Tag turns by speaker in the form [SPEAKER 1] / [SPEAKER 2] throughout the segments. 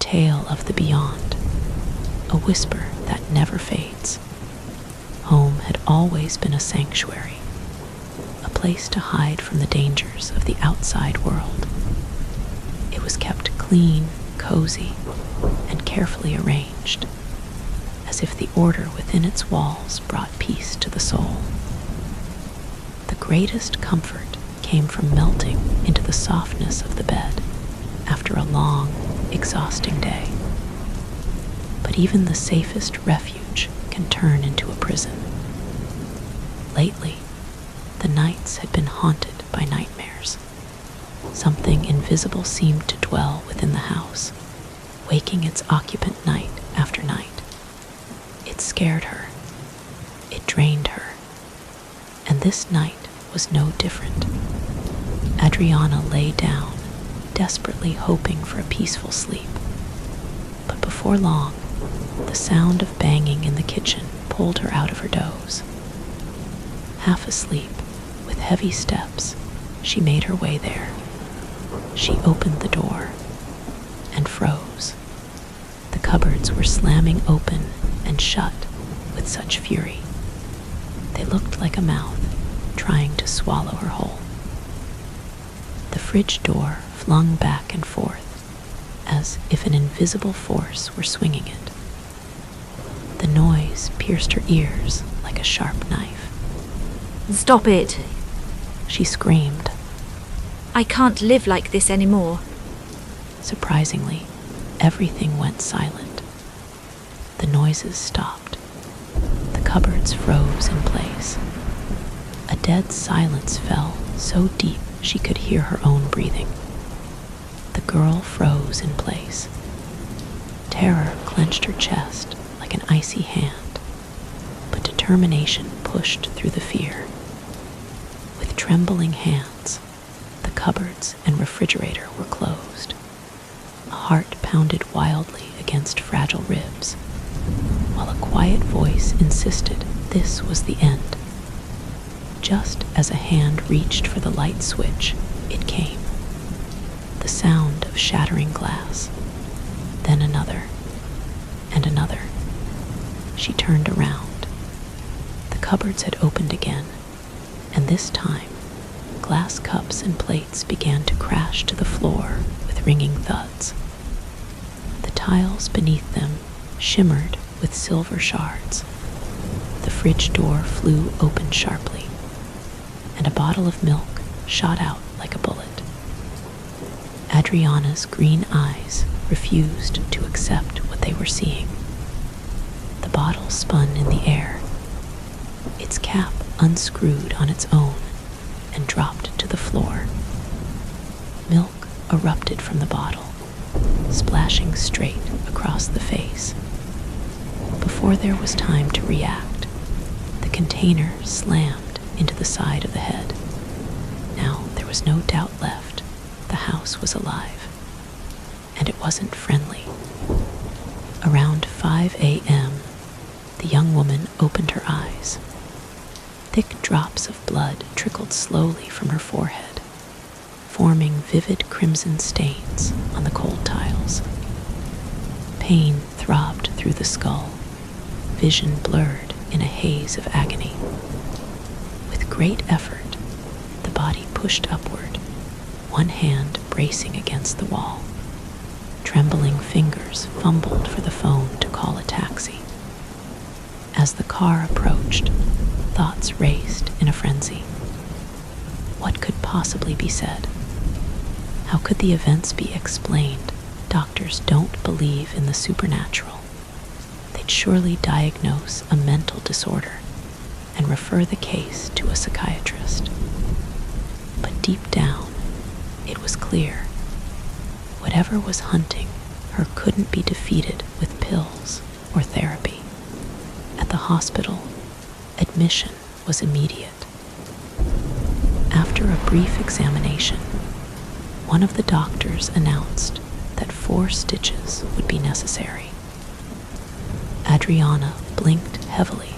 [SPEAKER 1] tale of the beyond, a whisper that never fades. Home had always been a sanctuary, a place to hide from the dangers of the outside world. It was kept clean, cozy, and carefully arranged, as if the order within its walls brought peace to the soul. The greatest comfort came from melting into the softness of the bed after a long, exhausting day. But even the safest refuge can turn into a prison. Lately, the nights had been haunted by nightmares. Something invisible seemed to dwell within the house, waking its occupant night after night. It scared her. It drained her. And this night was no different. Adriana lay down, desperately hoping for a peaceful sleep. But before long, the sound of banging in the kitchen pulled her out of her doze. Half asleep, with heavy steps, she made her way there. She opened the door and froze. The cupboards were slamming open and shut with such fury. They looked like a mouth trying to swallow her whole. The fridge door flung back and forth, as if an invisible force were swinging it. The noise pierced her ears like a sharp knife.
[SPEAKER 2] "Stop it!"
[SPEAKER 1] She screamed.
[SPEAKER 2] "I can't live like this anymore."
[SPEAKER 1] Surprisingly, everything went silent. The noises stopped. The cupboards froze in place. A dead silence fell so deep she could hear her own breathing. The girl froze in place. Terror clenched her chest like an icy hand, but determination pushed through the fear. With trembling hands, the cupboards and refrigerator were closed. A heart pounded wildly against fragile ribs, while a quiet voice insisted this was the end. Just as a hand reached for the light switch, it came. The sound of shattering glass, then another, and another. She turned around. The cupboards had opened again, and this time, glass cups and plates began to crash to the floor with ringing thuds. The tiles beneath them shimmered with silver shards. The fridge door flew open sharply, and a bottle of milk shot out like a bullet. Adriana's green eyes refused to accept what they were seeing. The bottle spun in the air. Its cap unscrewed on its own and dropped to the floor. Milk erupted from the bottle, splashing straight across the face. Before there was time to react, the container slammed into the side of the head. Now there was no doubt left. The house was alive, and it wasn't friendly. Around 5 a.m., the young woman opened her eyes. Thick drops of blood trickled slowly from her forehead, forming vivid crimson stains on the cold tiles. Pain throbbed through the skull, vision blurred in a haze of agony. With great effort, the body pushed upward, one hand bracing against the wall. Trembling fingers fumbled for the phone to call a taxi. As the car approached, thoughts raced in a frenzy. What could possibly be said? How could the events be explained? Doctors don't believe in the supernatural. They'd surely diagnose a mental disorder and refer the case to a psychiatrist. But deep down, it was clear. Whatever was hunting her couldn't be defeated with pills or therapy. At the hospital, admission was immediate. After a brief examination, one of the doctors announced that 4 stitches would be necessary. Adriana blinked heavily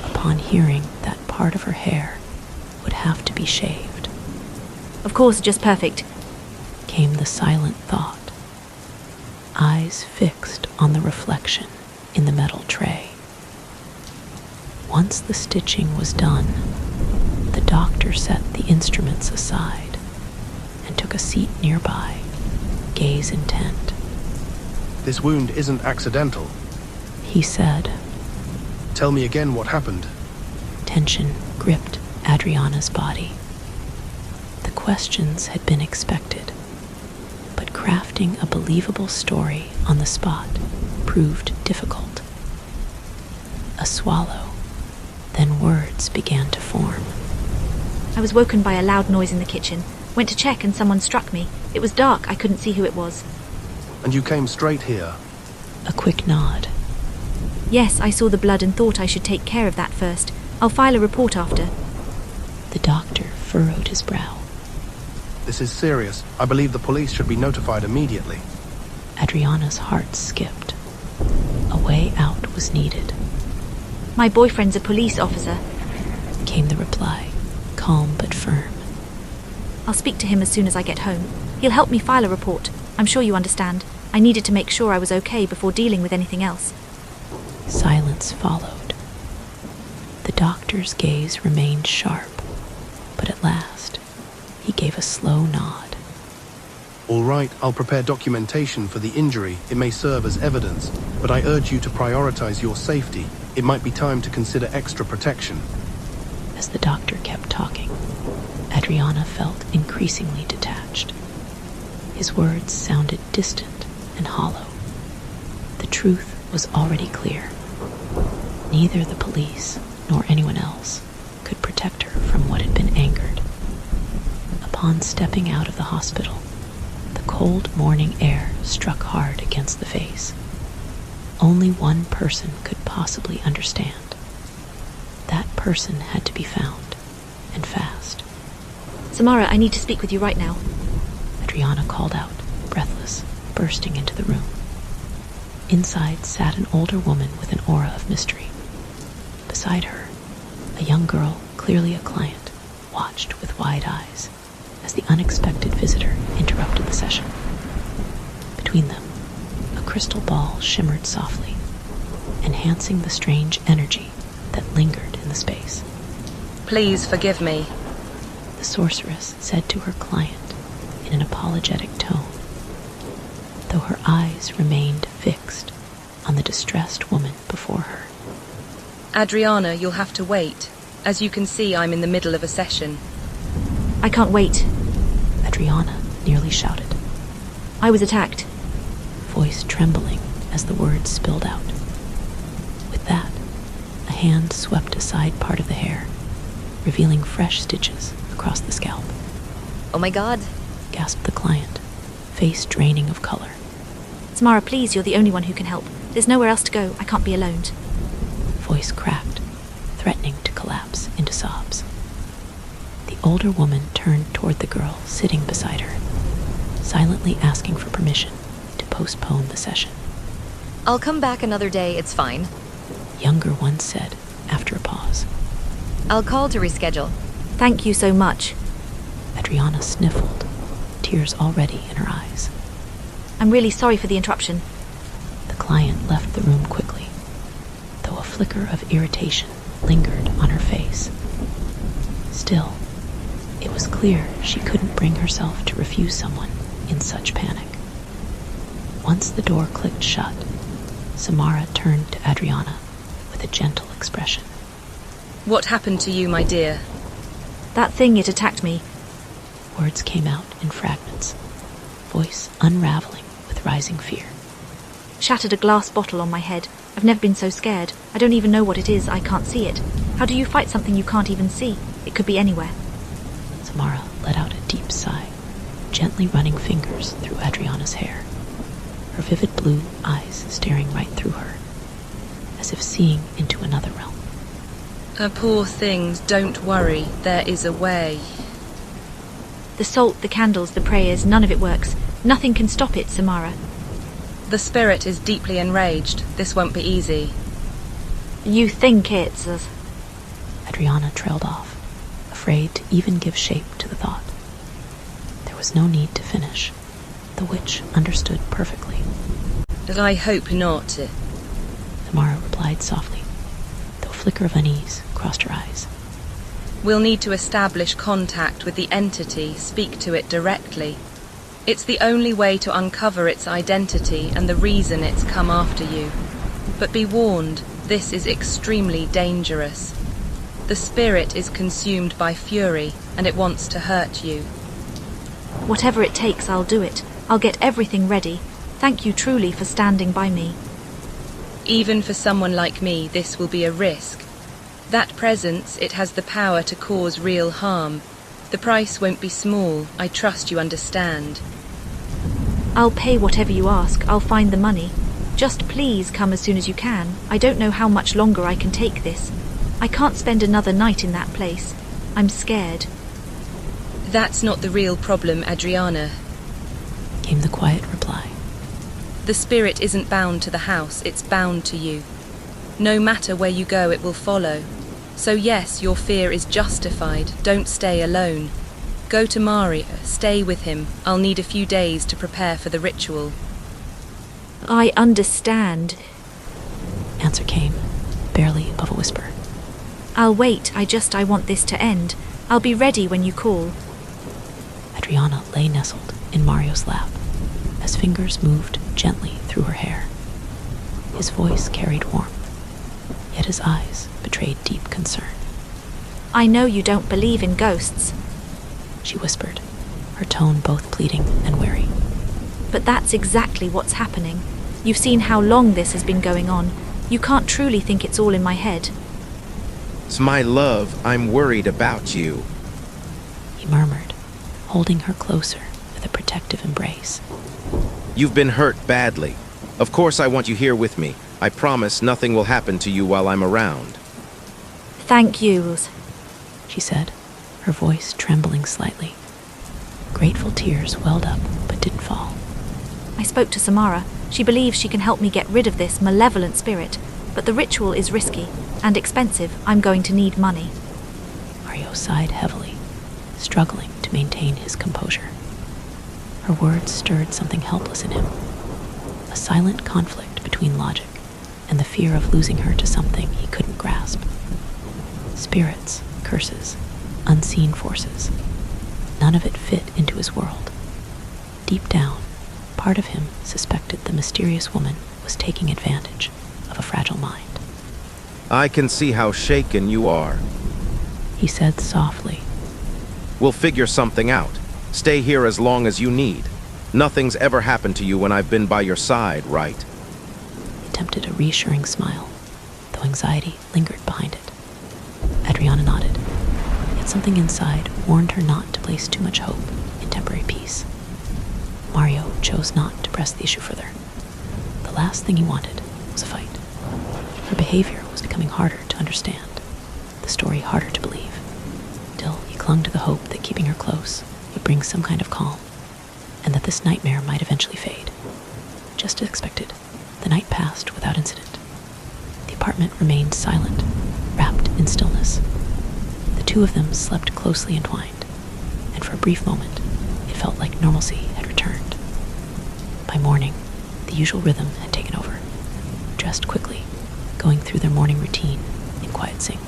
[SPEAKER 1] upon hearing that part of her hair would have to be shaved.
[SPEAKER 2] "Of course, just perfect,"
[SPEAKER 1] came the silent thought. eyes fixed on the reflection in the metal tray. Once the stitching was done, the doctor set the instruments aside and took a seat nearby, gaze intent.
[SPEAKER 3] This wound isn't accidental.
[SPEAKER 1] He said.
[SPEAKER 3] Tell me again what happened.
[SPEAKER 1] Tension gripped Adriana's body. The questions had been expected, but crafting a believable story on the spot proved difficult. A swallow, then words began to form.
[SPEAKER 2] I was woken by a loud noise in the kitchen. Went to check and someone struck me. It was dark, I couldn't see who it was.
[SPEAKER 3] And you came straight here?
[SPEAKER 1] A quick nod.
[SPEAKER 2] Yes, I saw the blood and thought I should take care of that first. I'll file a report after.
[SPEAKER 1] The doctor furrowed his brow.
[SPEAKER 3] This is serious. I believe the police should be notified immediately.
[SPEAKER 1] Adriana's heart skipped. A way out was needed.
[SPEAKER 2] My boyfriend's a police officer.
[SPEAKER 1] Came the reply, calm but firm.
[SPEAKER 2] I'll speak to him as soon as I get home. He'll help me file a report. I'm sure you understand. I needed to make sure I was okay before dealing with anything else.
[SPEAKER 1] Silence followed. The doctor's gaze remained sharp, but at last he gave a slow nod.
[SPEAKER 3] All right, I'll prepare documentation for the injury. It may serve as evidence, but I urge you to prioritize your safety. It might be time to consider extra protection.
[SPEAKER 1] As the doctor kept talking, Adriana felt increasingly detached. His words sounded distant and hollow. The truth was already clear. Neither the police nor anyone else could protect her from what had been angered. Upon stepping out of the hospital, the cold morning air struck hard against the face. Only one person could possibly understand. That person had to be found, and fast.
[SPEAKER 2] Samara, I need to speak with you right now.
[SPEAKER 1] Adriana called out, breathless, bursting into the room. Inside sat an older woman with an aura of mystery. Beside her, a young girl, clearly a client, watched with wide eyes as the unexpected visitor interrupted the session. Between them, a crystal ball shimmered softly, enhancing the strange energy that lingered in the space.
[SPEAKER 4] Please forgive me.
[SPEAKER 1] The sorceress said to her client in an apologetic tone, though her eyes remained fixed on the distressed woman before her.
[SPEAKER 4] Adriana, you'll have to wait. As you can see, I'm in the middle of a session.
[SPEAKER 2] I can't wait.
[SPEAKER 1] Adriana nearly shouted,
[SPEAKER 2] I was attacked.
[SPEAKER 1] voice trembling as the words spilled out. With that, a hand swept aside part of the hair, revealing fresh stitches across the scalp.
[SPEAKER 4] Oh my god.
[SPEAKER 1] Gasped the client, face draining of color.
[SPEAKER 2] Samara, please, you're the only one who can help. There's nowhere else to go. I can't be alone.
[SPEAKER 1] Voice cracked, threatening to collapse into sobs. The older woman turned toward the girl sitting beside her, silently asking for permission to postpone the session.
[SPEAKER 4] I'll come back another day, it's fine.
[SPEAKER 1] Younger one said after a pause.
[SPEAKER 4] I'll call to reschedule.
[SPEAKER 2] Thank you so much.
[SPEAKER 1] Adriana sniffled, tears already in her eyes.
[SPEAKER 2] I'm really sorry for the interruption.
[SPEAKER 1] The client left the room quickly, though a flicker of irritation lingered on her face. Still, it was clear she couldn't bring herself to refuse someone in such panic. Once the door clicked shut, Samara turned to Adriana with a gentle expression.
[SPEAKER 4] What happened to you, my dear?
[SPEAKER 2] That thing, it attacked me.
[SPEAKER 1] Words came out in fragments, voice unraveling with rising fear.
[SPEAKER 2] Shattered a glass bottle on my head. I've never been so scared. I don't even know what it is. I can't see it. How do you fight something you can't even see? It could be anywhere.
[SPEAKER 1] Samara let out a deep sigh, gently running fingers through Adriana's hair, her vivid blue eyes staring right through her, as if seeing into another realm.
[SPEAKER 4] Poor things, don't worry. There is a way.
[SPEAKER 2] The salt, the candles, the prayers, none of it works. Nothing can stop it, Samara.
[SPEAKER 4] The spirit is deeply enraged. This won't be easy.
[SPEAKER 2] You think it's...
[SPEAKER 1] Adriana trailed off, afraid to even give shape to the thought. There was no need to finish. The witch understood perfectly.
[SPEAKER 4] I hope not.
[SPEAKER 1] Tamara replied softly, though a flicker of unease crossed her eyes.
[SPEAKER 4] We'll need to establish contact with the entity, speak to it directly. It's the only way to uncover its identity and the reason it's come after you. But be warned, this is extremely dangerous. The spirit is consumed by fury, and it wants to hurt you.
[SPEAKER 2] Whatever it takes, I'll do it. I'll get everything ready. Thank you truly for standing by me.
[SPEAKER 4] Even for someone like me, this will be a risk. That presence, it has the power to cause real harm. The price won't be small, I trust you understand.
[SPEAKER 2] I'll pay whatever you ask. I'll find the money. Just please come as soon as you can. I don't know how much longer I can take this. I can't spend another night in that place. I'm scared.
[SPEAKER 4] That's not the real problem, Adriana.
[SPEAKER 1] Came the quiet reply.
[SPEAKER 4] The spirit isn't bound to the house, it's bound to you. No matter where you go, it will follow. So yes, your fear is justified. Don't stay alone. Go to Mario, stay with him. I'll need a few days to prepare for the ritual.
[SPEAKER 2] I understand.
[SPEAKER 1] Answer came, barely above a whisper.
[SPEAKER 2] I'll wait. I want this to end. I'll be ready when you call.
[SPEAKER 1] Adriana lay nestled in Mario's lap as fingers moved gently through her hair. His voice carried warmth, yet his eyes betrayed deep concern.
[SPEAKER 2] I know you don't believe in ghosts,
[SPEAKER 1] she whispered, her tone both pleading and wary.
[SPEAKER 2] But that's exactly what's happening. You've seen how long this has been going on. You can't truly think it's all in my head.
[SPEAKER 5] My love, I'm worried about you,
[SPEAKER 1] he murmured, holding her closer with a protective embrace.
[SPEAKER 5] You've been hurt badly. Of course I want you here with me. I promise nothing will happen to you while I'm around.
[SPEAKER 2] Thank you,
[SPEAKER 1] she said, her voice trembling slightly. Grateful tears welled up but didn't fall.
[SPEAKER 2] I spoke to Samara. She believes she can help me get rid of this malevolent spirit, but the ritual is risky and expensive. I'm going to need money.
[SPEAKER 1] Mario sighed heavily, struggling to maintain his composure. Her words stirred something helpless in him, a silent conflict between logic and the fear of losing her to something he couldn't grasp. Spirits, curses, unseen forces. None of it fit into his world. Deep down, part of him suspected the mysterious woman was taking advantage of a fragile mind.
[SPEAKER 5] I can see how shaken you are,
[SPEAKER 1] he said softly.
[SPEAKER 5] We'll figure something out. Stay here as long as you need. Nothing's ever happened to you when I've been by your side, right?
[SPEAKER 1] He attempted a reassuring smile, though anxiety lingered behind it. Adriana nodded, yet something inside warned her not to place too much hope in temporary peace. Mario chose not to press the issue further. The last thing he wanted was a fight. Her behavior was becoming harder to understand, the story harder to believe. Still, he clung to the hope that keeping her close would bring some kind of calm, and that this nightmare might eventually fade. Just as expected, the night passed without incident. The apartment remained silent, wrapped in stillness. The two of them slept closely entwined, and for a brief moment, it felt like normalcy had returned. By morning, the usual rhythm had taken over. Dressed quickly, going through their morning routine in quiet sync.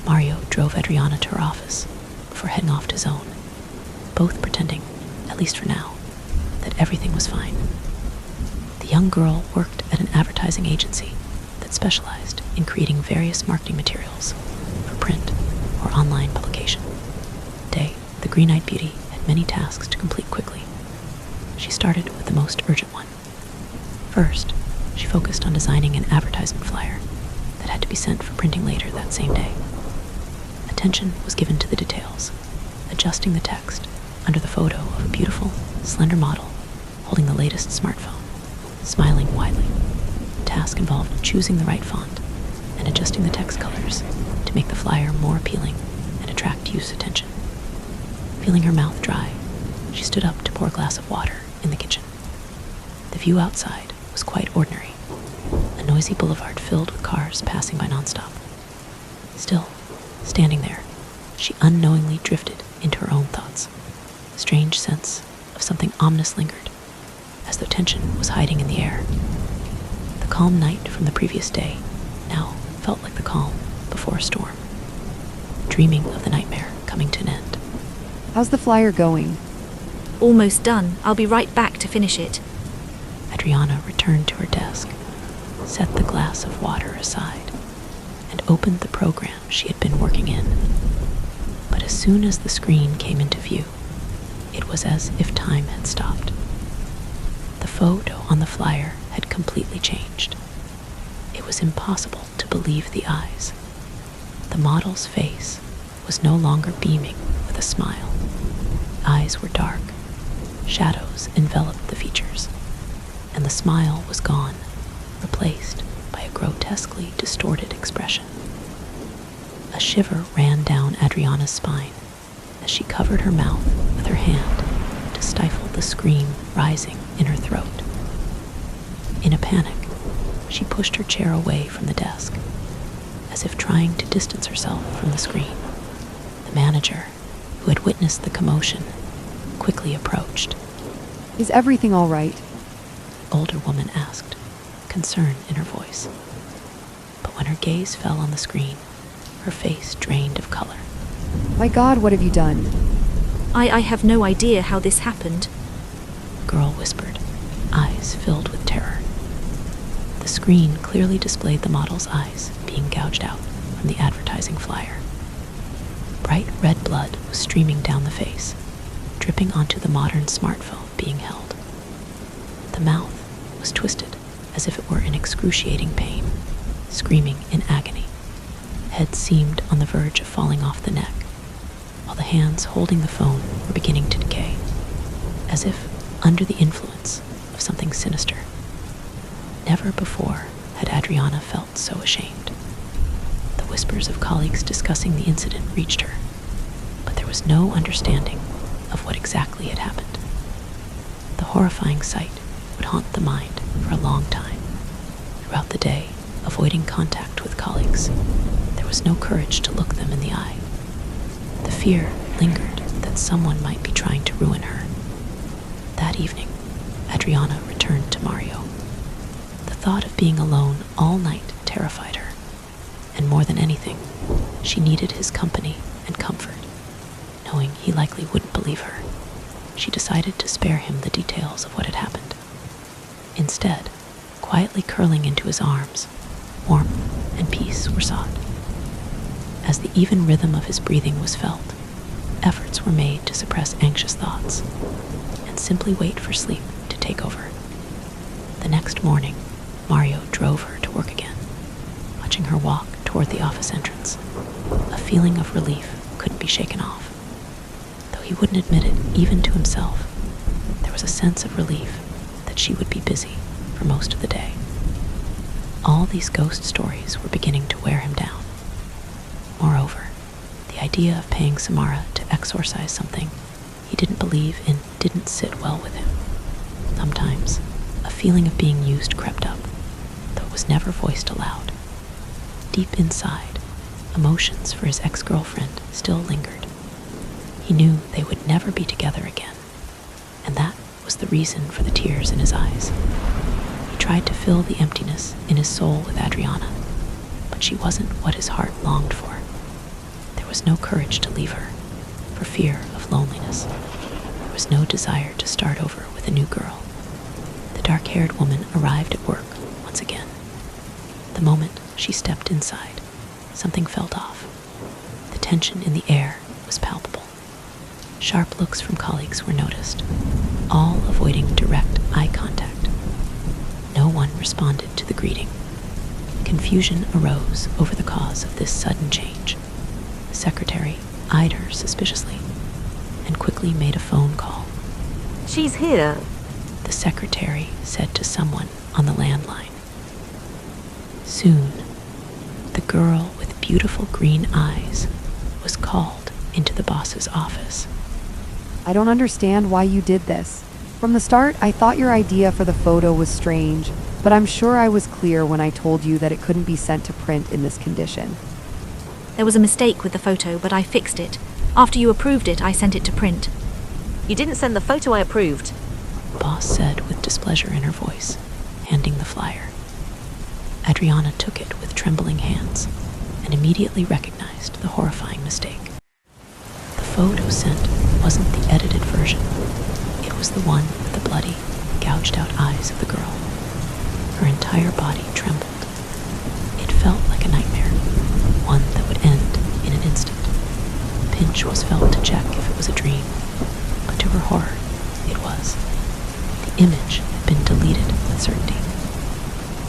[SPEAKER 1] Mario drove Adriana to her office before heading off to his own, both pretending, at least for now, that everything was fine. The young girl worked at an advertising agency that specialized in creating various marketing materials for print or online publication. Today, the green-eyed beauty had many tasks to complete quickly. She started with the most urgent one. First, she focused on designing an advertisement flyer that had to be sent for printing later that same day. Attention was given to the details, adjusting the text under the photo of a beautiful, slender model holding the latest smartphone, smiling widely. The task involved choosing the right font and adjusting the text colors to make the flyer more appealing and attract youth attention. Feeling her mouth dry, she stood up to pour a glass of water in the kitchen. The view outside was quite ordinary, a noisy boulevard filled with cars passing by nonstop. Still, standing there, she unknowingly drifted into her own thoughts. A strange sense of something ominous lingered, as though tension was hiding in the air. The calm night from the previous day now felt like the calm before a storm, dreaming of the nightmare coming to an end.
[SPEAKER 6] How's the flyer going?
[SPEAKER 2] Almost done. I'll be right back to finish it.
[SPEAKER 1] Adriana returned to her desk, set the glass of water aside, and opened the program she had been working in. But as soon as the screen came into view, it was as if time had stopped. The photo on the flyer had completely changed. It was impossible to believe the eyes. The model's face was no longer beaming with a smile. Eyes were dark. Shadows enveloped the features, and the smile was gone, replaced by a grotesquely distorted expression. A shiver ran down Adriana's spine as she covered her mouth with her hand to stifle the scream rising in her throat. In a panic, she pushed her chair away from the desk, as if trying to distance herself from the screen. The manager, who had witnessed the commotion, quickly approached.
[SPEAKER 6] Is everything all right?
[SPEAKER 1] The older woman asked, concern in her voice. But when her gaze fell on the screen, her face drained of color.
[SPEAKER 6] My God, what have you done?
[SPEAKER 2] I have no idea how this happened.
[SPEAKER 1] The girl whispered, eyes filled with terror. The screen clearly displayed the model's eyes being gouged out from the advertising flyer. Bright red blood was streaming down the face, dripping onto the modern smartphone being held. The mouth was twisted as if it were in excruciating pain, screaming in agony. Head seemed on the verge of falling off the neck, while the hands holding the phone were beginning to decay, as if under the influence of something sinister. Never before had Adriana felt so ashamed. The whispers of colleagues discussing the incident reached her, but there was no understanding of what exactly had happened. The horrifying sight would haunt the mind for a long time. Throughout the day, avoiding contact with colleagues, there was no courage to look them in the eye. The fear lingered that someone might be trying to ruin her. That evening, Adriana returned to Mario. The thought of being alone all night terrified her, and more than anything, she needed his company and comfort. Knowing he likely wouldn't believe her, she decided to spare him the details of what had happened. Instead, quietly curling into his arms, warmth and peace were sought. As the even rhythm of his breathing was felt, efforts were made to suppress anxious thoughts and simply wait for sleep to take over. The next morning, Mario drove her to work again, watching her walk toward the office entrance. A feeling of relief couldn't be shaken off. Though he wouldn't admit it even to himself, there was a sense of relief that she would be busy for most of the day. All these ghost stories were beginning to wear him down. Moreover, the idea of paying Samara to exorcise something he didn't believe in didn't sit well with him. Sometimes, a feeling of being used crept up, though it was never voiced aloud. Deep inside, emotions for his ex-girlfriend still lingered. He knew they would never be together again, and that was the reason for the tears in his eyes. He tried to fill the emptiness in his soul with Adriana, but she wasn't what his heart longed for. There was no courage to leave her, for fear of loneliness. There was no desire to start over with a new girl. The dark-haired woman arrived at work once again. The moment she stepped inside, something felt off. The tension in the air was palpable. Sharp looks from colleagues were noticed, all avoiding direct eye contact. No one responded to the greeting. Confusion arose over the cause of this sudden change. The secretary eyed her suspiciously and quickly made a phone call.
[SPEAKER 7] She's here.
[SPEAKER 1] The secretary said to someone on the landline. Soon, the girl with beautiful green eyes was called into the boss's office.
[SPEAKER 6] I don't understand why you did this. From the start, I thought your idea for the photo was strange, but I'm sure I was clear when I told you that it couldn't be sent to print in this condition.
[SPEAKER 2] There was a mistake with the photo, but I fixed it. After you approved it, I sent it to print.
[SPEAKER 7] You didn't send the photo I approved.
[SPEAKER 1] boss said with displeasure in her voice, handing the flyer. Adriana took it with trembling hands and immediately recognized the horrifying mistake. The photo sent wasn't the edited version. It was the one with the bloody, gouged-out eyes of the girl. Her entire body trembled. It felt like a nightmare, one that would end in an instant. A pinch was felt to check if it was a dream, but to her horror, it was. The image had been deleted with certainty.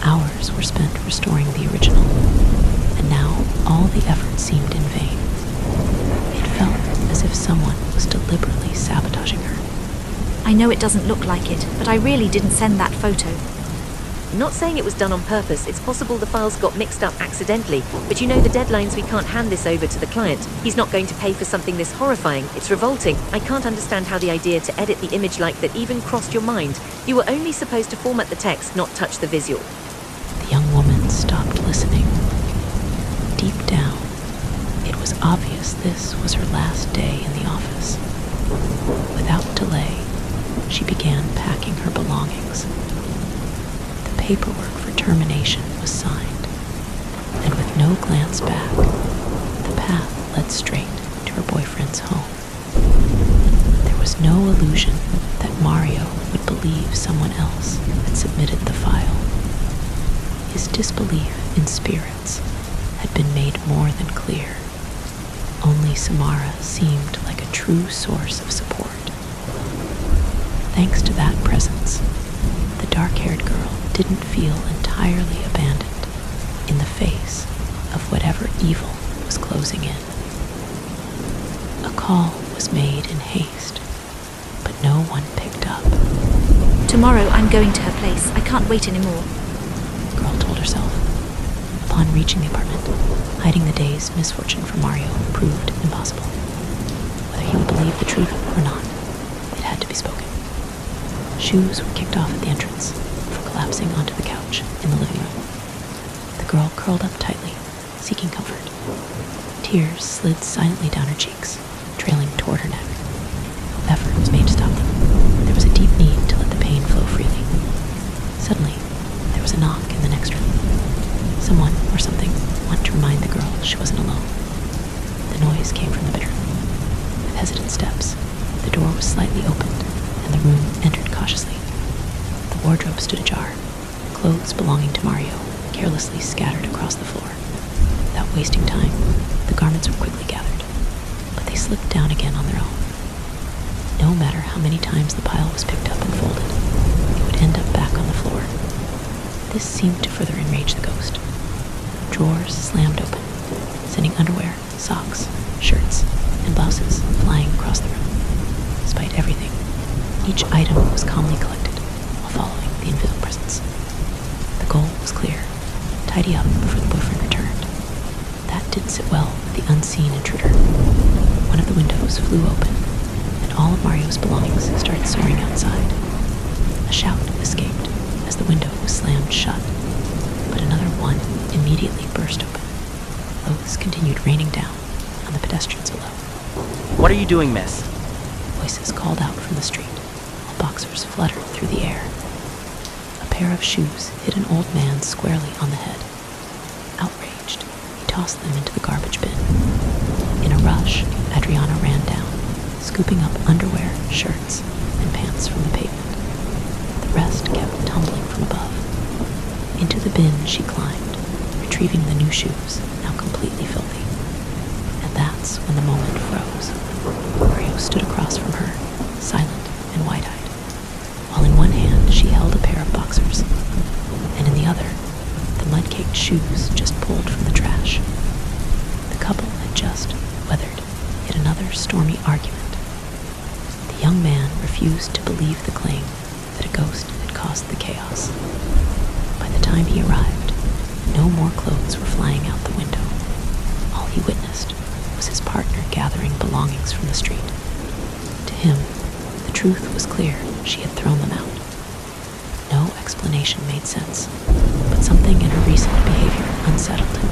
[SPEAKER 1] Hours were spent restoring the original, and now all the effort seemed in vain. It felt as if someone was deliberately sabotaging her.
[SPEAKER 2] I know it doesn't look like it, but I really didn't send that photo.
[SPEAKER 7] I'm not saying it was done on purpose. It's possible the files got mixed up accidentally. But you know the deadlines, we can't hand this over to the client. He's not going to pay for something this horrifying. It's revolting. I can't understand how the idea to edit the image like that even crossed your mind. You were only supposed to format the text, not touch the visual.
[SPEAKER 1] The young woman stopped listening. Deep down, it was obvious this was her last day in the office. Without delay, she began packing her belongings. The paperwork for termination was signed, and with no glance back, the path led straight to her boyfriend's home. There was no illusion that Mario would believe someone else had submitted the file. His disbelief in spirits had been made more than clear. Only Samara seemed like a true source of support. Thanks to that presence, the dark-haired girl didn't feel entirely abandoned in the face of whatever evil was closing in. A call was made in haste, but no one picked up.
[SPEAKER 2] Tomorrow I'm going to her place. I can't wait anymore.
[SPEAKER 1] The girl told herself. Upon reaching the apartment, hiding the day's misfortune from Mario proved impossible. Whether he would believe the truth or not, it had to be spoken. Shoes were kicked off at the entrance before collapsing onto the couch in the living room. The girl curled up tightly, seeking comfort. Tears slid silently down her cheeks, trailing toward her neck. No effort was made to stop them. There was a deep need to let the pain flow freely. Suddenly, there was a knock in the next room. Someone or something wanted to remind the girl she wasn't alone. The noise came from the bedroom. With hesitant steps, the door was slightly opened, and the room entered cautiously. The wardrobe stood ajar, clothes belonging to Mario carelessly scattered across the floor. Without wasting time, the garments were quickly gathered, but they slipped down again on their own. No matter how many times the pile was picked up and folded, it would end up back on the floor. This seemed to further enrage the ghost. Drawers slammed open, sending underwear, socks, shirts, and blouses flying across the room. Despite everything, each item was calmly collected while following the invisible presence. The goal was clear: tidy up before the boyfriend returned. That didn't sit well with the unseen intruder. One of the windows flew open, and all of Mario's belongings started soaring outside. A shout escaped as the window was slammed shut, but another one immediately burst open. Clothes continued raining down on the pedestrians below.
[SPEAKER 8] What are you doing, miss?
[SPEAKER 1] Voices called out from the street, while boxers fluttered through the air. A pair of shoes hit an old man squarely on the head. Outraged, he tossed them into the garbage bin. In a rush, Adriana ran down, scooping up underwear, shirts, and pants from the pavement. The rest kept tumbling from above. Into the bin she climbed, retrieving the new shoes, now completely filthy. And that's when the moment froze. Mario stood across from her, silent and wide-eyed, while in one hand she held a pair of boxers, and in the other, the mud-caked shoes just pulled from the trash. The couple had just weathered yet another stormy argument. The young man refused to believe the claim that a ghost had caused the chaos. By the time he arrived, no more clothes were flying out the window. All he witnessed was his partner gathering belongings from the street. To him, the truth was clear: she had thrown them out. No explanation made sense, but something in her recent behavior unsettled him.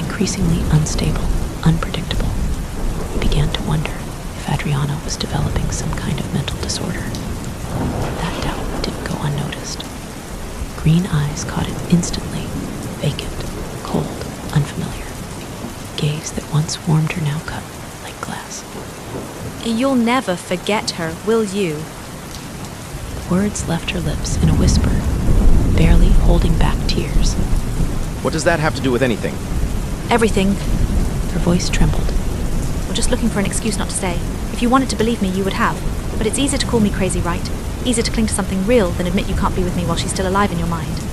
[SPEAKER 1] Increasingly unstable, unpredictable, he began to wonder if Adriana was developing some kind of mental disorder. That doubt didn't go unnoticed. Green eyes caught it instantly, vacant, cold, unfamiliar. Gaze that once warmed her now cut like glass.
[SPEAKER 2] You'll never forget her, will you?
[SPEAKER 1] Words left her lips in a whisper, barely holding back tears.
[SPEAKER 5] What does that have to do with anything?
[SPEAKER 2] Everything.
[SPEAKER 1] Her voice trembled.
[SPEAKER 2] We're just looking for an excuse not to stay. If you wanted to believe me, you would have. But it's easier to call me crazy, right? Easier to cling to something real than admit you can't be with me while she's still alive in your mind.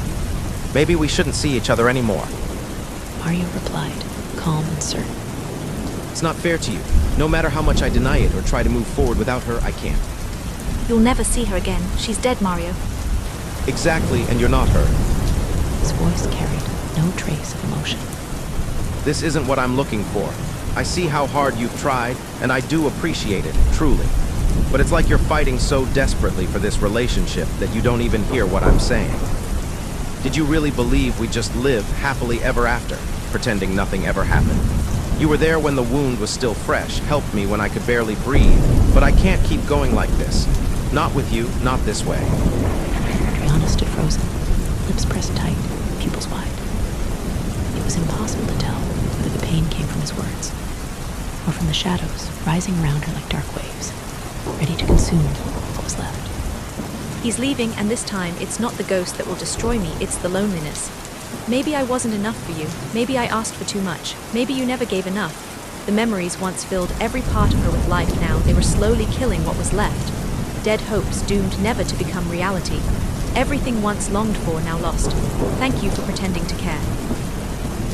[SPEAKER 5] Maybe we shouldn't see each other anymore.
[SPEAKER 1] Mario replied, calm and certain.
[SPEAKER 5] It's not fair to you. No matter how much I deny it or try to move forward without her, I can't.
[SPEAKER 2] You'll never see her again. She's dead, Mario.
[SPEAKER 5] Exactly, and you're not her.
[SPEAKER 1] His voice carried no trace of emotion.
[SPEAKER 5] This isn't what I'm looking for. I see how hard you've tried, and I do appreciate it, truly. But it's like you're fighting so desperately for this relationship that you don't even hear what I'm saying. Did you really believe we just live happily ever after, pretending nothing ever happened? You were there when the wound was still fresh, helped me when I could barely breathe, but I can't keep going like this. Not with you, not this way.
[SPEAKER 1] Adriana stood frozen, lips pressed tight, pupils wide. It was impossible to tell whether the pain came from his words, or from the shadows rising around her like dark waves, ready to consume what was left.
[SPEAKER 2] He's leaving, and this time it's not the ghost that will destroy me, it's the loneliness. Maybe I wasn't enough for you. Maybe I asked for too much. Maybe you never gave enough. The memories once filled every part of her with life now. They were slowly killing what was left. Dead hopes doomed never to become reality. Everything once longed for now lost. Thank you for pretending to care.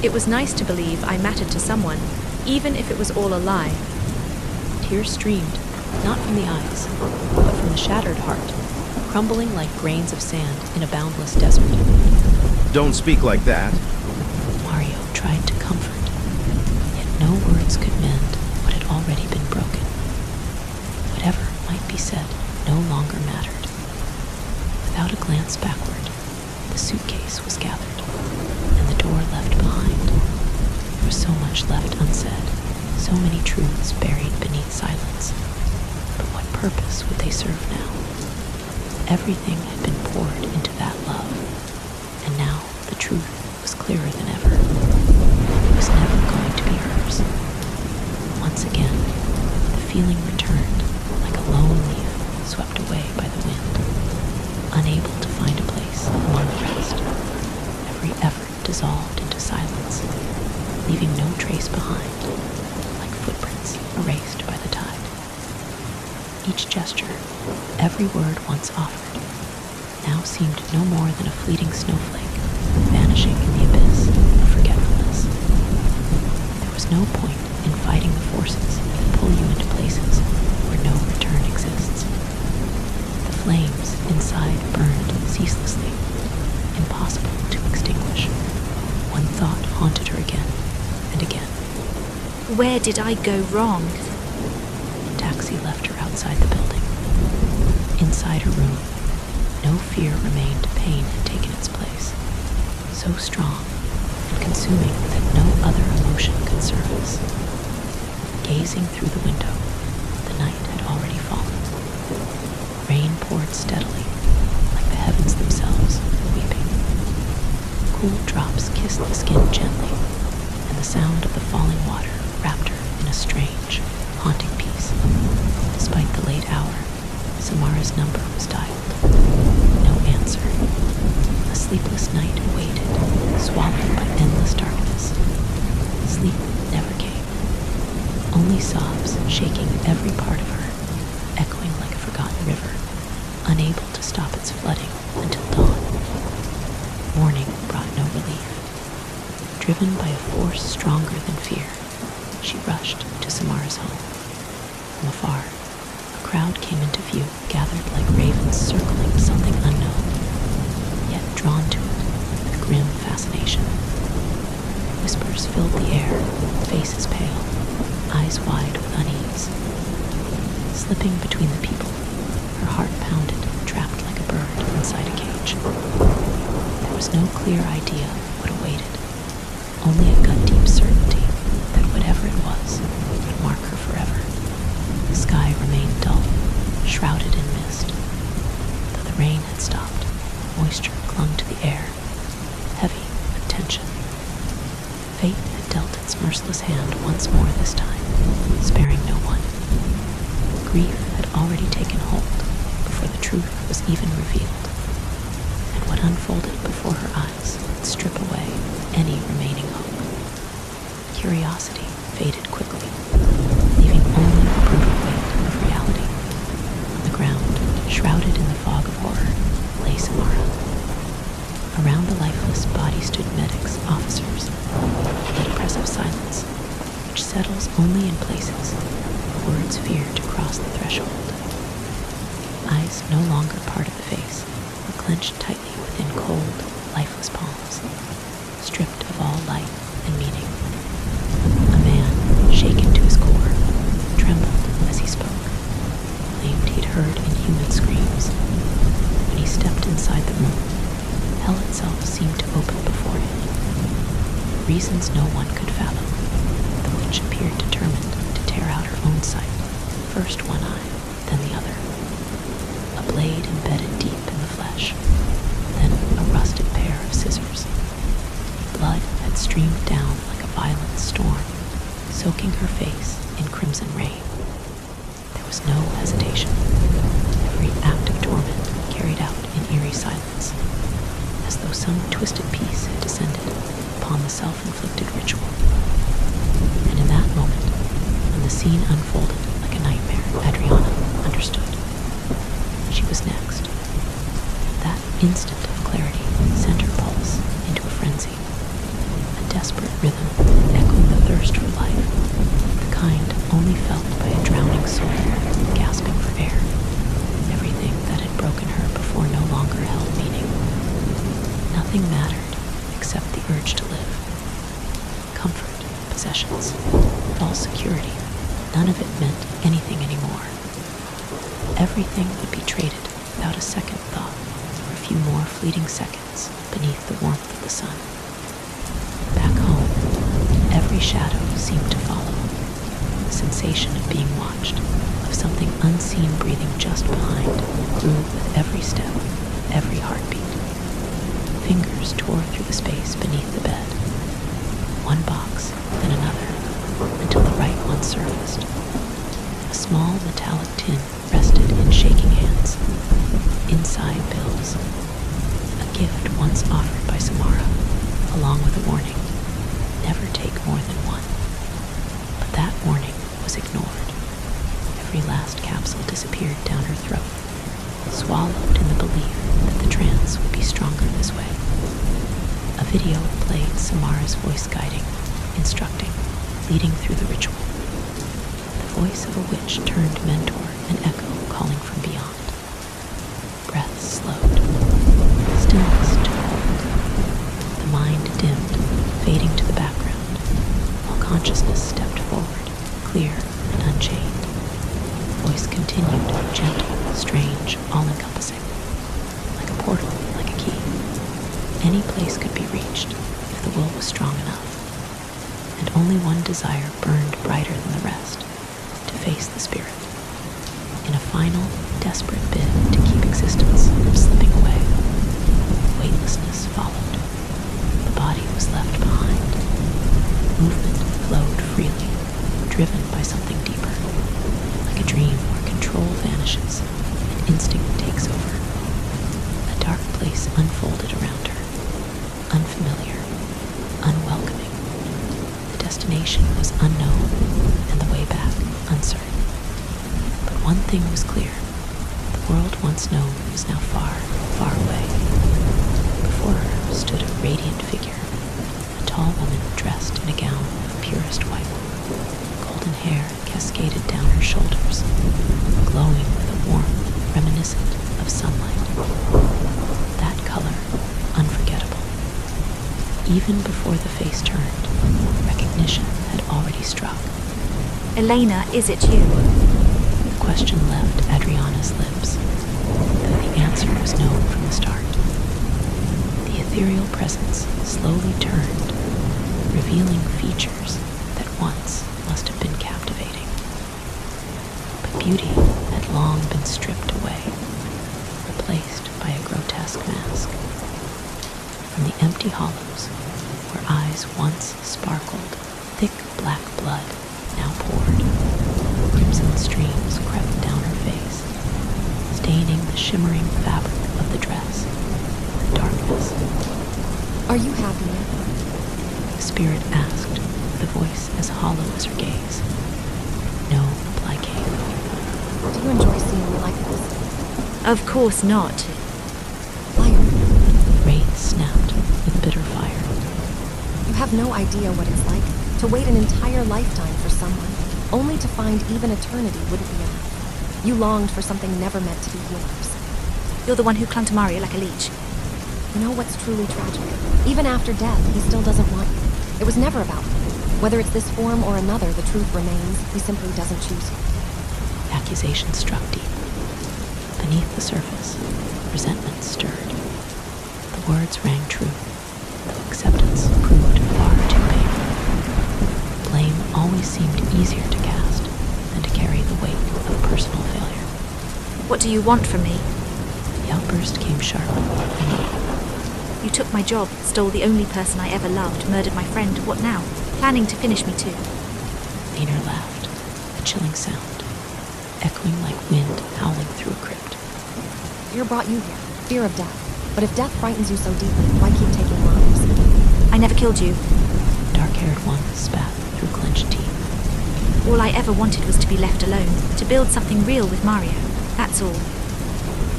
[SPEAKER 2] It was nice to believe I mattered to someone, even if it was all a lie.
[SPEAKER 1] Tears streamed, not from the eyes, but from the shattered heart, crumbling like grains of sand in a boundless desert.
[SPEAKER 5] Don't speak like that.
[SPEAKER 1] Mario tried to comfort, yet no words could mend what had already been broken. Whatever might be said no longer mattered. Without a glance backward, the suitcase was gathered, and the door left behind. There was so much left unsaid, so many truths buried beneath silence. But what purpose would they serve now? Everything had been poured into that love, and now the truth was clearer than ever. It was never going to be hers. Once again, the feeling returned like a lone leaf swept away by the wind, unable to find a place among the rest. Every effort dissolved into silence, leaving no trace behind, like footprints erased by the tide. Each gesture, every word once offered, now seemed no more than a fleeting snowflake, vanishing in the abyss of forgetfulness. There was no point in fighting the forces that pull you into places where no return exists. The flames inside burned ceaselessly, impossible to extinguish. One thought haunted her again and again.
[SPEAKER 2] Where did I go wrong?
[SPEAKER 1] A taxi left her outside the building. Inside her room, no fear remained. Pain had taken its place, so strong and consuming that no other emotion could surface. Gazing through the window, the night had already fallen. Rain poured steadily, like the heavens themselves weeping. Cool drops kissed the skin gently, and the sound of the falling water wrapped her in a strange, haunting peace. Despite the late hour, Samara's number was dialed. No answer. A sleepless night awaited, swallowed by endless darkness. Sleep never came. Only sobs shaking every part of her, echoing like a forgotten river, unable to stop its flooding until dawn. Morning brought no relief. Driven by a force stronger than fear, she rushed to Samara's home. From afar, a crowd came into view, gathered like ravens circling something unknown, yet drawn to it with grim fascination. Whispers filled the air, faces pale, eyes wide with unease. Slipping between the people, her heart pounded, trapped like a bird inside a cage. There was no clear idea what awaited, only a gut-deep certainty that whatever it was would mark her forever. The sky remained dull, shrouded in mist. rain had stopped. Moisture clung to the air, heavy with tension. Fate had dealt its merciless hand once more this time, sparing no one. Grief had already taken hold before the truth was even revealed, and what unfolded before her eyes would strip away any remaining hope. Curiosity faded quickly, leaving only the brutal weight of reality. On the ground, shrouded in the fog of horror, lay Samara. Around the lifeless body stood medics, officers, that oppressive silence, which settles only in places where words fear to cross the threshold. Eyes no longer part of the face were clenched tightly within cold, lifeless palms, stripped of all light and meaning. A man, shaken to his core, trembled as he spoke, claimed he'd heard inhuman screams. When he stepped inside the room, hell itself seemed to open before him. For reasons no one could fathom, the witch appeared determined to tear out her own sight, first one eye, then the other. A blade embedded deep in the flesh, then a rusted pair of scissors. Blood had streamed down like a violent storm, soaking her face in crimson rain. There was no hesitation. Every act of torment carried out in eerie silence, as though some twisted piece had descended upon the self-inflicted ritual. And in that moment, when the scene unfolded like a nightmare, Adriana understood. She was next. That instant of clarity sent her pulse into a frenzy. A desperate rhythm echoing the thirst for life, the kind only felt by a drowning soul gasping for air. Everything that had broken her before no longer held meaning. Nothing mattered except the urge to live. Comfort, possessions, false security, none of it meant anything anymore. Everything would be traded without a second thought for a few more fleeting seconds beneath the warmth of the sun. Back home, every shadow seemed to follow. The sensation of being watched, of something unseen breathing just behind, grew with every step, every heartbeat. Fingers tore through the space beneath the bed. One box, then another, until the right one surfaced. A small metallic tin rested in shaking hands. Inside bills. A gift once offered by Samara, along with a warning. Never take more than one. But that warning was ignored. Every last capsule disappeared down her throat, swallowed in the belief that the trance would be stronger this way. A video played, Samara's voice guiding, instructing, leading through the ritual. The voice of a witch turned mentor, an echo calling from beyond. Breaths slowed. Stillness took hold. The mind dimmed, fading to the background, while consciousness stepped forward, clear and unchained. The voice continued, gentle, strange, all-encompassing. Like a portal, like a key. Any place could be reached if the will was strong enough. And only one desire burned brighter than the rest, to face the spirit. In a final, desperate bid to keep existence from slipping away. Weightlessness followed. The body was left behind. Movement flowed freely, driven by something deeper. Like a dream where control vanishes and instinct takes over. A dark place unfolded around her. Unfamiliar, unwelcoming. The destination was unknown, and the way back uncertain. But one thing was clear. The world once known was now far, far away. Before her stood a radiant figure, a tall woman dressed in a gown of purest white. Golden hair cascaded down her shoulders, glowing with a warmth reminiscent of sunlight. That color, unforgettable. Even before the face turned, recognition had already struck.
[SPEAKER 2] Elena, is it you?
[SPEAKER 1] The question left Adriana's lips, though the answer was known from the start. The ethereal presence slowly turned, revealing features that once must have been captivating. But beauty had long been stripped away, replaced by a grotesque mask. From the empty hollows, where eyes once sparkled, thick black blood now poured. Crimson streams crept down her face, staining the shimmering fabric of the dress with darkness.
[SPEAKER 9] Are you happy now?
[SPEAKER 1] The spirit asked, with a voice as hollow as her gaze. No reply came.
[SPEAKER 9] Do you enjoy seeing me like this?
[SPEAKER 2] Of course not.
[SPEAKER 9] Liar,
[SPEAKER 1] Wraith snapped with bitter fire.
[SPEAKER 9] you have no idea what it's like to wait an entire lifetime for someone, only to find even eternity wouldn't be enough. You longed for something never meant to be yours.
[SPEAKER 2] You're the one who clung to Mario like a leech.
[SPEAKER 9] You know what's truly tragic? Even after death, he still doesn't want you. It was never about you. Whether it's this form or another, the truth remains. He simply doesn't choose you.
[SPEAKER 1] Accusation struck deep. Beneath the surface, resentment stirred. The words rang true, though acceptance proved far too painful. Blame always seemed easier to cast than to carry the weight of personal failure.
[SPEAKER 2] What do you want from me?
[SPEAKER 1] The outburst came sharp and loud.
[SPEAKER 2] You took my job, stole the only person I ever loved, murdered my friend. What now? Planning to finish me too.
[SPEAKER 1] Maynard laughed, a chilling sound, echoing like wind howling through a crypt.
[SPEAKER 9] Fear brought you here. Fear of death. But if death frightens you so deeply, why keep taking lives?
[SPEAKER 2] I never killed you.
[SPEAKER 1] Dark-haired one spat through clenched teeth.
[SPEAKER 2] All I ever wanted was to be left alone, to build something real with Mario. That's all.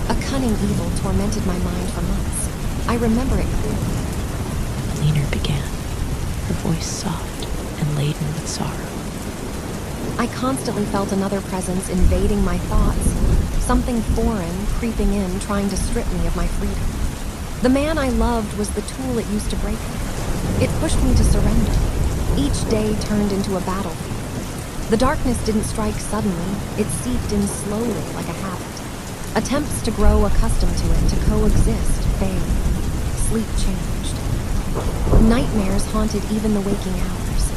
[SPEAKER 9] A cunning evil tormented my mind for months. I remember it clearly.
[SPEAKER 1] Maynard began, her voice soft and laden with sorrow.
[SPEAKER 9] I constantly felt another presence invading my thoughts. Something foreign creeping in, trying to strip me of my freedom. The man I loved was the tool it used to break me. It pushed me to surrender. Each day turned into a battlefield. The darkness didn't strike suddenly. It seeped in slowly like a habit. Attempts to grow accustomed to it, to coexist, failed. Sleep changed. Nightmares haunted even the waking hours.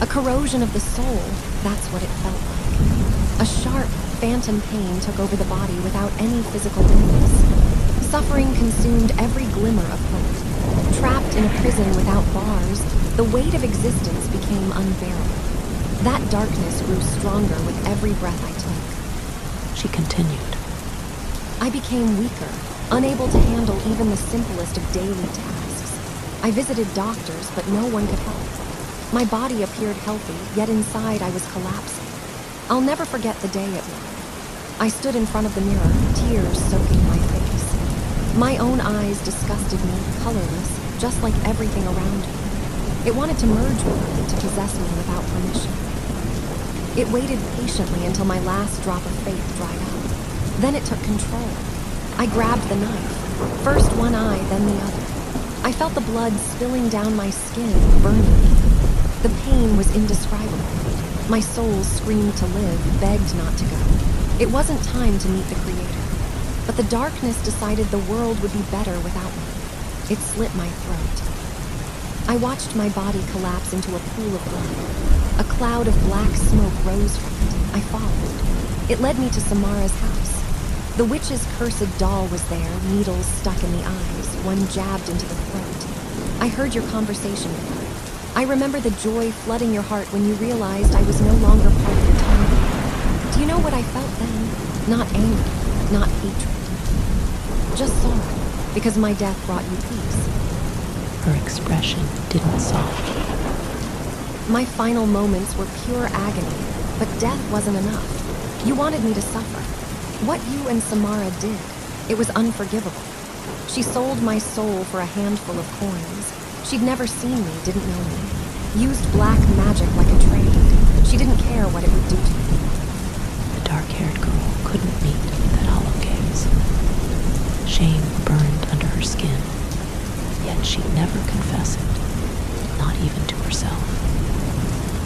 [SPEAKER 9] A corrosion of the soul, that's what it felt like. A sharp, phantom pain took over the body without any physical illness. Suffering consumed every glimmer of hope. Trapped in a prison without bars, the weight of existence became unbearable. That darkness grew stronger with every breath I took.
[SPEAKER 1] She continued.
[SPEAKER 9] I became weaker, unable to handle even the simplest of daily tasks. I visited doctors, but no one could help. My body appeared healthy, yet inside I was collapsing. I'll never forget the day it was. I stood in front of the mirror, tears soaking my face. My own eyes disgusted me, colorless, just like everything around me. It wanted to merge with me, to possess me without permission. It waited patiently until my last drop of faith dried up. Then it took control. I grabbed the knife, first one eye, then the other. I felt the blood spilling down my skin, burning me. The pain was indescribable. My soul screamed to live, begged not to go. It wasn't time to meet the Creator. But the darkness decided the world would be better without me. It slit my throat. I watched my body collapse into a pool of blood. A cloud of black smoke rose from it. I followed. It led me to Samara's house. The witch's cursed doll was there, needles stuck in the eyes, one jabbed into the throat. I heard your conversation with her. I remember the joy flooding your heart when you realized I was no longer part of your timeline. Do you know what I felt then? Not anger, not hatred. Just sorrow, because my death brought you peace.
[SPEAKER 1] Her expression didn't soften.
[SPEAKER 9] My final moments were pure agony, but death wasn't enough. You wanted me to suffer. What you and Samara did, it was unforgivable. She sold my soul for a handful of coins. She'd never seen me, didn't know me. Used black magic like a trade. She didn't care what it would do to me.
[SPEAKER 1] The dark-haired girl couldn't meet that hollow gaze. Shame burned under her skin, yet she'd never confess it, not even to herself.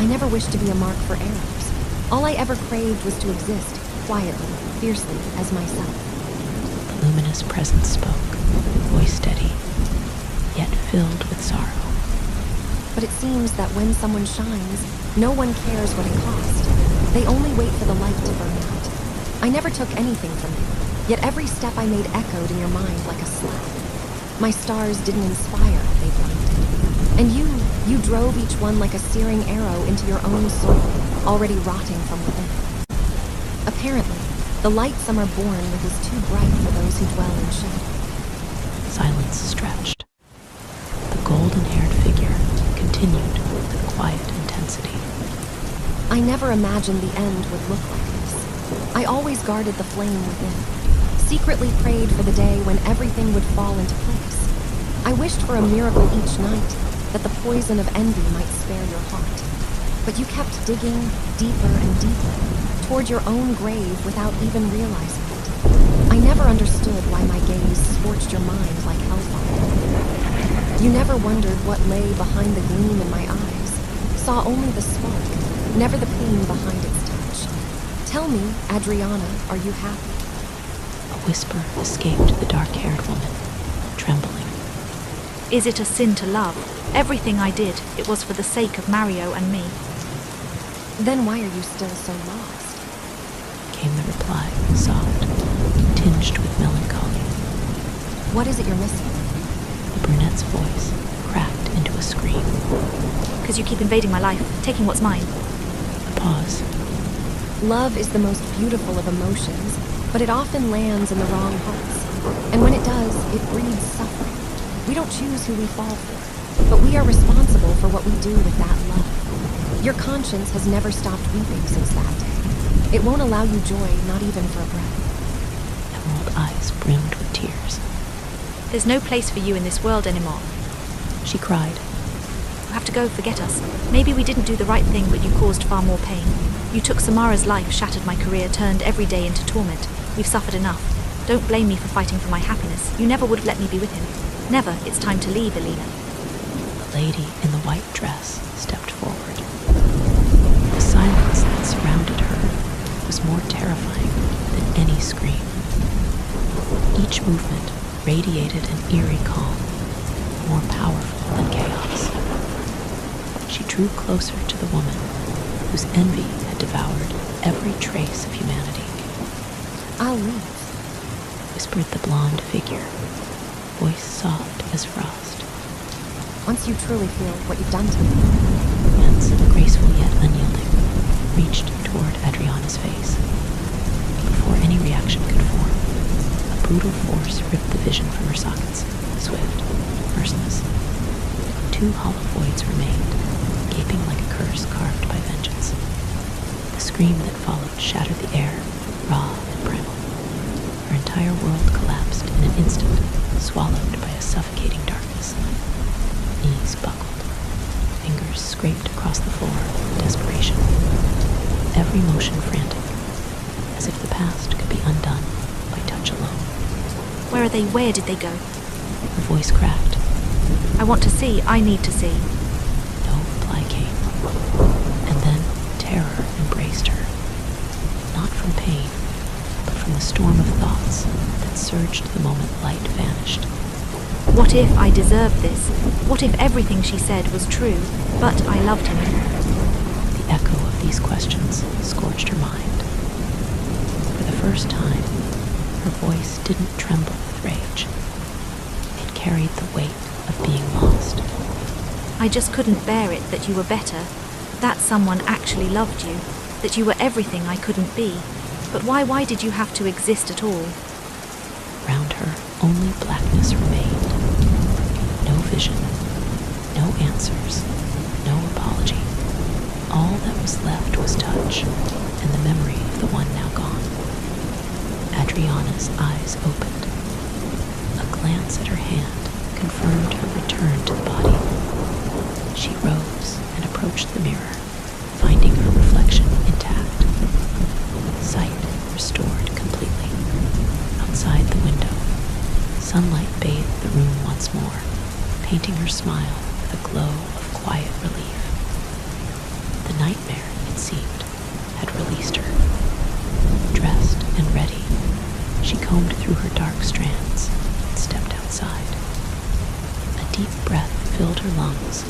[SPEAKER 9] I never wished to be a mark for errors. All I ever craved was to exist, quietly, fiercely, as myself.
[SPEAKER 1] The luminous presence spoke, voice steady, yet filled with sorrow.
[SPEAKER 9] But it seems that when someone shines, no one cares what it cost. They only wait for the light to burn out. I never took anything from you. Yet every step I made echoed in your mind like a slap. My stars didn't inspire, they blinded. And you drove each one like a searing arrow into your own soul, already rotting from within. Apparently, the light some are born with is too bright for those who dwell in shadow.
[SPEAKER 1] Silence stretched. The golden-haired figure continued with quiet intensity.
[SPEAKER 9] I never imagined the end would look like this. I always guarded the flame within, secretly prayed for the day when everything would fall into place. I wished for a miracle each night, that the poison of envy might spare your heart. But you kept digging deeper and deeper, toward your own grave without even realizing it. I never understood why my gaze scorched your mind like hellfire. You never wondered what lay behind the gleam in my eyes, saw only the spark, never the pain behind its touch. Tell me, Adriana, are you happy?
[SPEAKER 1] A whisper escaped the dark-haired woman, trembling.
[SPEAKER 2] Is it a sin to love? Everything I did, it was for the sake of Mario and me.
[SPEAKER 9] Then why are you still so lost?
[SPEAKER 1] Came the reply, soft, tinged with melancholy.
[SPEAKER 9] What is it you're missing?
[SPEAKER 1] The brunette's voice cracked into a scream.
[SPEAKER 2] Because you keep invading my life, taking what's mine.
[SPEAKER 1] A pause.
[SPEAKER 9] Love is the most beautiful of emotions, but it often lands in the wrong hearts. And when it does, it breeds suffering. We don't choose who we fall for, but we are responsible for what we do with that love. Your conscience has never stopped weeping since that day. It won't allow you joy, not even for a breath.
[SPEAKER 1] Emerald eyes brimmed with tears.
[SPEAKER 2] There's no place for you in this world anymore.
[SPEAKER 1] She cried.
[SPEAKER 2] You have to go, forget us. Maybe we didn't do the right thing, but you caused far more pain. You took Samara's life, shattered my career, turned every day into torment. We've suffered enough. Don't blame me for fighting for my happiness. You never would have let me be with him. Never. It's time to leave, Elena.
[SPEAKER 1] The lady in the white dress stepped forward. The silence that surrounded her was more terrifying than any scream. Each movement radiated an eerie calm, more powerful than chaos. She drew closer to the woman whose envy had devoured every trace of humanity.
[SPEAKER 9] I'll leave,
[SPEAKER 1] whispered the blonde figure, voice soft as frost.
[SPEAKER 9] once you truly feel what you've done to me.
[SPEAKER 1] Hands, graceful yet unyielding, reached toward Adriana's face. Before any reaction could form, a brutal force ripped the vision from her sockets, swift, merciless. 2 hollow voids remained, gaping like a curse carved by vengeance. The scream that followed shattered the air, raw and primal. Her entire world collapsed in an instant, swallowed by a suffocating darkness. Knees buckled, fingers scraped across the floor in desperation. Every motion frantic, as if the past could be undone by touch alone.
[SPEAKER 2] Where are they? Where did they go?
[SPEAKER 1] Her voice cracked.
[SPEAKER 2] I want to see. I need to see.
[SPEAKER 1] No reply came. And then terror embraced her. Not from pain, but from the storm of thoughts that surged the moment light vanished.
[SPEAKER 2] What if I deserved this? What if everything she said was true, but I loved him?
[SPEAKER 1] The echo of these questions scorched her mind. For the first time, her voice didn't tremble with rage. It carried the weight of being lost.
[SPEAKER 2] I just couldn't bear it that you were better, that someone actually loved you, that you were everything I couldn't be. But why did you have to exist at all?
[SPEAKER 1] Around her, only blackness remained. No vision, no answers, no apology. All that was left was touch, and the memory of the one now gone. Adriana's eyes opened. A glance at her hand confirmed her return to the body. She rose and approached the mirror, finding her reflection intact. Sight restored completely. Outside the window, sunlight bathed the room once more, painting her smile with a glow of quiet relief. The nightmare, it seemed, had released her. Dressed and ready, she combed through her dark strands and stepped outside. A deep breath filled her lungs.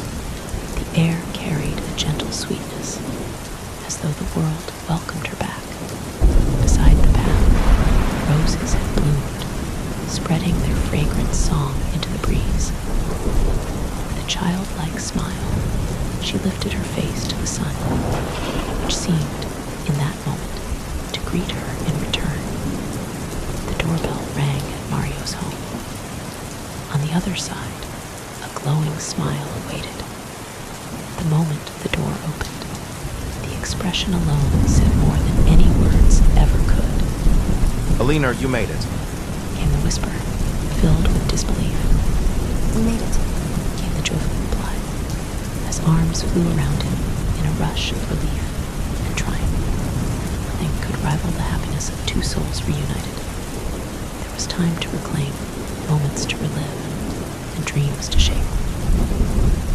[SPEAKER 1] The air carried a gentle sweetness, as though the world welcomed her back. Beside the path, roses had bloomed, spreading their fragrant song into the breeze. With a childlike smile, she lifted her face to the sun, which seemed, in that moment, to greet her in return. The doorbell rang at Mario's home. On the other side, a glowing smile awaited. The moment the door opened, the expression alone said more than any words ever could.
[SPEAKER 5] Alina, you made it.
[SPEAKER 1] Came the whisper, filled with disbelief.
[SPEAKER 9] We made it.
[SPEAKER 1] Came the joyful reply, as arms flew around him in a rush of relief and triumph. Nothing could rival the happiness of two souls reunited. There was time to reclaim, moments to relive, and dreams to shape.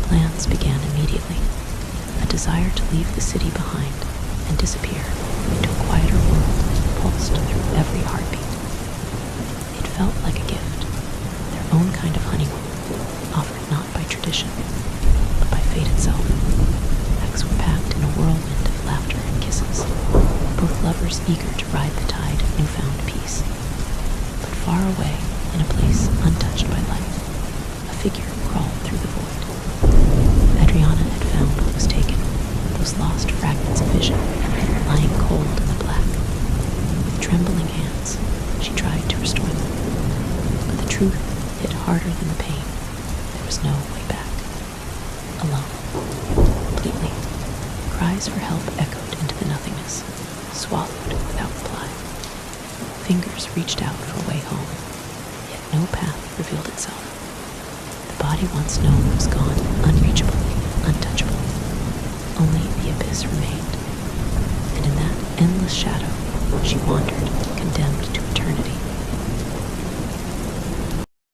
[SPEAKER 1] Plans began immediately. A desire to leave the city behind and disappear into a quieter world pulsed through every heartbeat. It felt like a gift, their own kind of honeymoon, offered not by tradition, but by fate itself. Bags were packed in a whirlwind of laughter and kisses, both lovers eager to ride the tide of newfound peace. But far away, in a place untouched by life, a figure crawled through the void. Adriana had found what was taken, those lost fragments of vision, lying cold in the black. With trembling hands, she tried to restore them. But the truth hit harder than the pain. There was no way back. Alone. Completely. Cries for help echoed into the nothingness, swallowed without reply. Fingers reached out for a way home, yet no path revealed itself. The body once known was gone, unreachable, untouchable. Only the abyss remained. And in that endless shadow, she wandered, condemned to eternity.